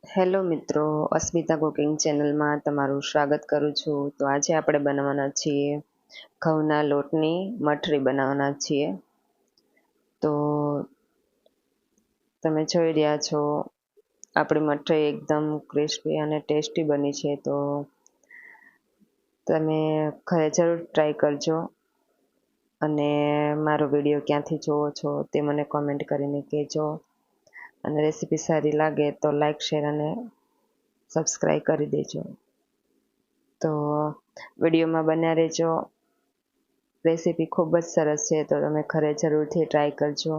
Hello મિત્રો, અસ્મિતા cooking ચેનલમાં તમારું સ્વાગત કરું છું. તો આજે આપણે બનાવવાના છીએ ઘઉંના લોટની મઠરી બનાવવાના છીએ. તો તમે જોઈ રહ્યા છો આપણી મઠરી એકદમ ક્રિસ્પી અને ટેસ્ટી બની છે. તો તમે ઘરે જરૂર ટ્રાય કરજો અને મારો વિડીયો ક્યાંથી જોવો છો તે મને કોમેન્ટ કરીને કહેજો. અને રેસીપી સારી લાગે તો લાઈક, શેર અને સબસ્ક્રાઈબ કરી દેજો. તો વિડીયોમાં બન્યા રહેજો. રેસીપી ખૂબ જ સરસ છે, તો તમે ઘરે જરૂરથી ટ્રાય કરજો.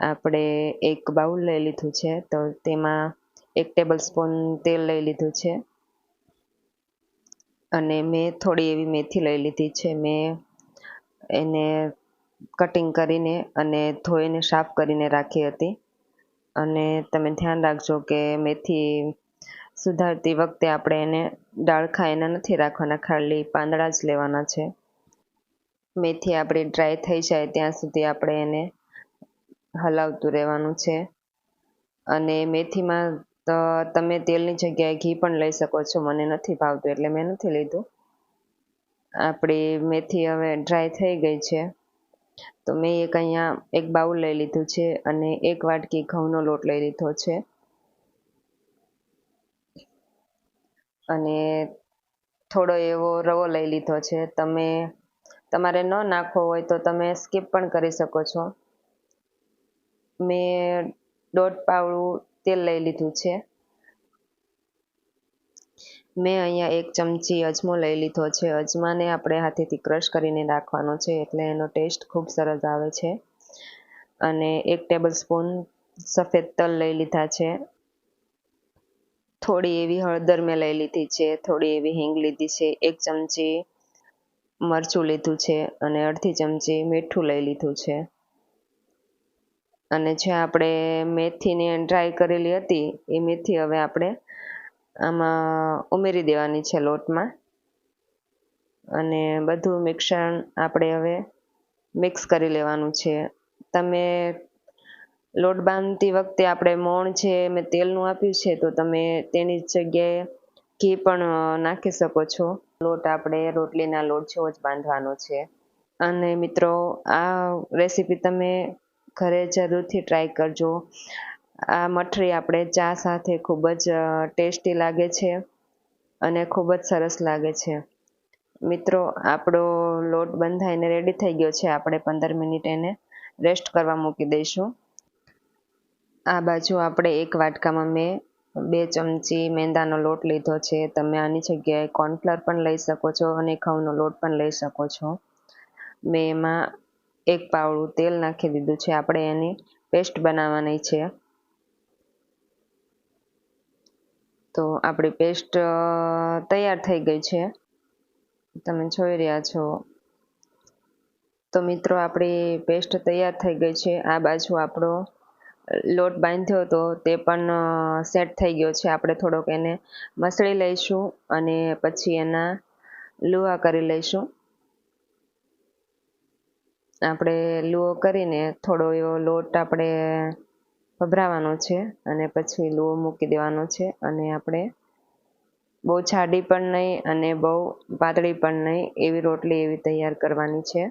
આપણે એક બાઉલ લઈ લીધું છે, તો તેમાં 1 ટેબલ સ્પૂન તેલ લઈ લીધું છે અને મેં થોડી એવી મેથી લઈ લીધી છે. મેં એને કટિંગ કરીને અને ધોઈને સાફ કરીને રાખી હતી. અને તમે ધ્યાન રાખજો કે મેથી સુધારતી વખતે આપણે એને ડાળખા એના નથી રાખવાના, ખાલી પાંદડા જ લેવાના છે. મેથી આપણી ડ્રાય થઈ જાય ત્યાં સુધી આપણે એને હલાવતું રહેવાનું છે. અને મેથીમાં તમે તેલની જગ્યાએ ઘી પણ લઈ શકો છો. મને નથી ભાવતું એટલે મેં નથી લીધું. આપણી મેથી હવે ડ્રાય થઈ ગઈ છે, તો મેં અહીંયા એક બાઉલ લઈ લીધું છે અને 1 વાટકી ઘઉંનો લોટ લઈ લીધો છે. અને થોડો એવો રવો લઈ લીધો છે. તમારે ન નાખવો હોય તો તમે સ્કીપ પણ કરી શકો છો. મેં 1.5 પાવડું તેલ લઈ લીધું છે. મેં અહીંયા 1 ચમચી અજમો લઈ લીધો છે. અજમાને આપણે હાથેથી ક્રશ કરીને નાખવાનો છે, એટલે એનો ટેસ્ટ ખૂબ સરસ આવે છે. અને 1 ટેબલ સ્પૂન સફેદ તલ લઈ લીધા છે. થોડી એવી હળદર મેં લઈ લીધી છે, થોડી એવી હિંગ લીધી છે, 1 ચમચી મરચું લીધું છે અને અડધી ચમચી મીઠું લઈ લીધું છે. અને જે આપણે મેથીને ડ્રાય કરેલી હતી એ મેથી હવે આપણે આમાં ઉમેરી દેવાની છે લોટમાં. અને બધું મિશ્રણ આપણે હવે મિક્સ કરી લેવાનું છે. તમે લોટ બાંધતી વખતે આપણે મોણ જે મેં તેલનું આપ્યું છે, તો તમે તેની જગ્યાએ ઘી પણ નાખી શકો છો. લોટ આપણે રોટલીના લોટ જેવો જ બાંધવાનો છે. અને મિત્રો, આ રેસીપી તમે ઘરે જરૂરથી ટ્રાય કરજો. આ મઠરી આપણે ચા સાથે ખૂબ જ ટેસ્ટી લાગે છે અને ખૂબ જ સરસ લાગે છે. મિત્રો, આપણો લોટ બંધાઈને રેડી થઈ ગયો છે. આપણે 15 મિનિટ એને રેસ્ટ કરવા મૂકી દઈશું. આ બાજુ આપણે 1 વાટકામાં મેં 2 ચમચી મેંદાનો લોટ લીધો છે. તમે આની જગ્યાએ કોર્નફ્લોર પણ લઈ શકો છો અને ઘઉંનો લોટ પણ લઈ શકો છો. મેં એમાં 1 પાવડું તેલ નાખી દીધું છે. આપણે એની પેસ્ટ બનાવવાની છે. તો આપણી પેસ્ટ તૈયાર થઈ ગઈ છે, તમે જોઈ રહ્યા છો. તો મિત્રો, આપણી પેસ્ટ તૈયાર થઈ ગઈ છે. આ બાજુ આપણો લોટ બાંધ્યો હતો તે પણ સેટ થઈ ગયો છે. આપણે થોડોક એને મસળી લઈશું અને પછી એના લુવા કરી લઈશું. આપણે લુઓ કરીને થોડો એવો લોટ આપણે ભભરાવાનો છે અને પછી લુઓ મૂકી દેવાનો છે. અને આપણે બહુ જાડી પણ નહીં અને બહુ પાતળી પણ નહીં, એવી રોટલી એવી તૈયાર કરવાની છે.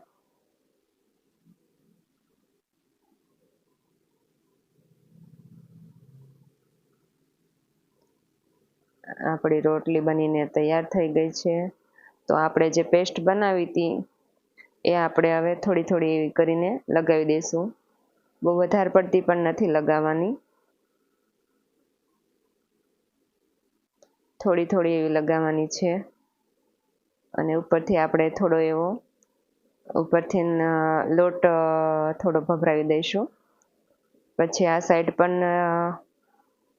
આપણી રોટલી બનીને તૈયાર થઈ ગઈ છે. તો આપણે જે પેસ્ટ બનાવી હતી એ આપણે હવે થોડી થોડી એવી કરીને લગાવી દઈશું. બહુ વધારે પડતી પણ નથી લગાવવાની, થોડી થોડી એવી લગાવવાની છે. અને ઉપરથી આપણે થોડો એવો ઉપરથી લોટ થોડો ભભરાવી દઈશું. પછી આ સાઈડ પણ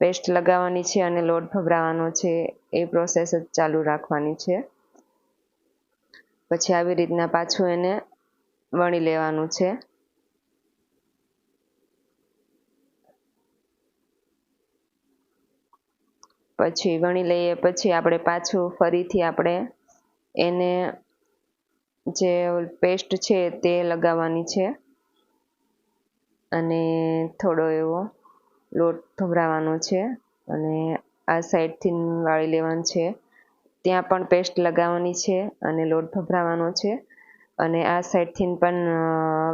પેસ્ટ લગાવવાની છે અને લોટ ભભરાવાનો છે. એ પ્રોસેસ જ ચાલુ રાખવાની છે. પછી આવી રીતના પાછું એને વણી લેવાનું છે. પછી વણી લઈએ પછી આપણે પાછું ફરીથી આપણે એને જે પેસ્ટ છે તે લગાવવાની છે અને થોડો એવો લોટ ભભરાવાનો છે. અને આ સાઈડથી વાળી લેવાનું છે. ત્યાં પણ પેસ્ટ લગાવવાની છે અને લોટ ભભરાવાનો છે, અને આ સાઈડથી પણ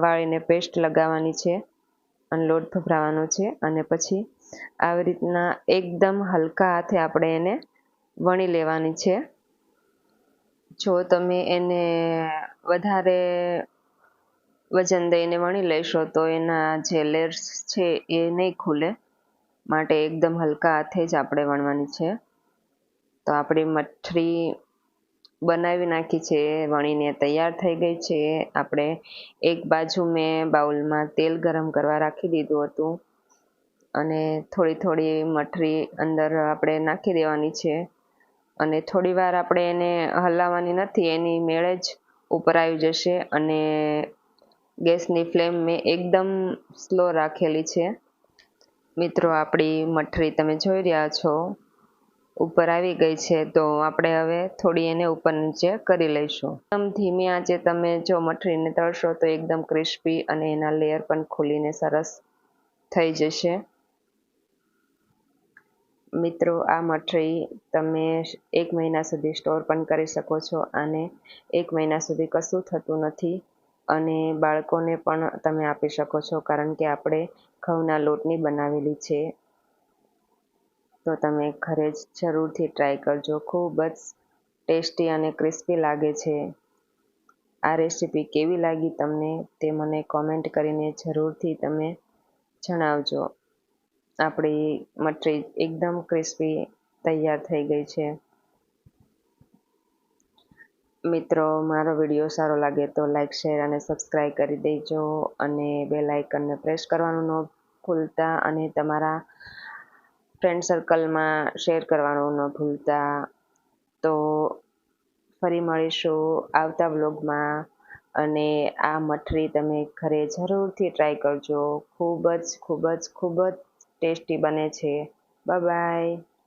વાળીને પેસ્ટ લગાવવાની છે અને લોટ ભભરાવાનો છે. અને પછી આવી રીતના એકદમ હલકા હાથે આપણે એને વણી લેવાની છે. જો તમે એને વધારે વજન દઈને વણી લેશો તો એના જે લેયર્સ છે એ નહીં ખુલે, માટે એકદમ હલકા હાથે જ આપણે વણવાની છે. તો આપણી મઠરી બનાવી નાખી છે, વણીને તૈયાર થઈ ગઈ છે. આપણે એક બાજુ મેં બાઉલમાં તેલ ગરમ કરવા રાખી દીધું હતું, અને થોડી થોડી મઠરી અંદર આપણે નાખી દેવાની છે, અને થોડી વાર આપણે એને હલાવવાની નથી, એની મેળે જ ઉપર આવી જશે. અને ગેસની ફ્લેમ મેં એકદમ સ્લો રાખેલી છે. મિત્રો, આપણી મઠરી તમે જોઈ રહ્યા છો ઉપર આવી ગઈ છે, તો આપણે હવે થોડી એને ઉપર નીચે કરી લઈશું. એકદમ ધીમી આંચે તમે જો મઠરીને તળશો તો એકદમ ક્રિસ્પી અને એના લેયર પણ ખુલીને સરસ થઈ જશે. મિત્રો, આ મઠરી તમે 1 મહિના સુધી સ્ટોર પણ કરી શકો છો, અને 1 મહિના સુધી કશું થતું નથી. અને બાળકોને પણ તમે આપી શકો છો, કારણ કે આપણે ઘઉંના લોટની બનાવેલી છે. તો તમે ઘરે જ જરૂરથી ટ્રાય કરજો, ખૂબ જ ટેસ્ટી અને ક્રિસ્પી લાગે છે. આ રેસીપી કેવી લાગી તમને તે મને કોમેન્ટ કરીને જરૂરથી તમે જણાવજો. આપણી મઠરી એકદમ ક્રિસ્પી તૈયાર થઈ ગઈ છે. મિત્રો, મારો વિડીયો સારો લાગે તો લાઈક, શેર અને સબસ્ક્રાઈબ કરી દેજો, અને બેલ આઇકનને પ્રેસ કરવાનું ન ભૂલતા, અને તમારા ફ્રેન્ડ સર્કલમાં શેર કરવાનું ન ભૂલતા. તો ફરી મળીશું આવતા વ્લોગમાં, અને આ મઠરી તમે ઘરે જરૂરથી ટ્રાય કરજો. ખૂબ જ ટેસ્ટી બને છે. Bye bye.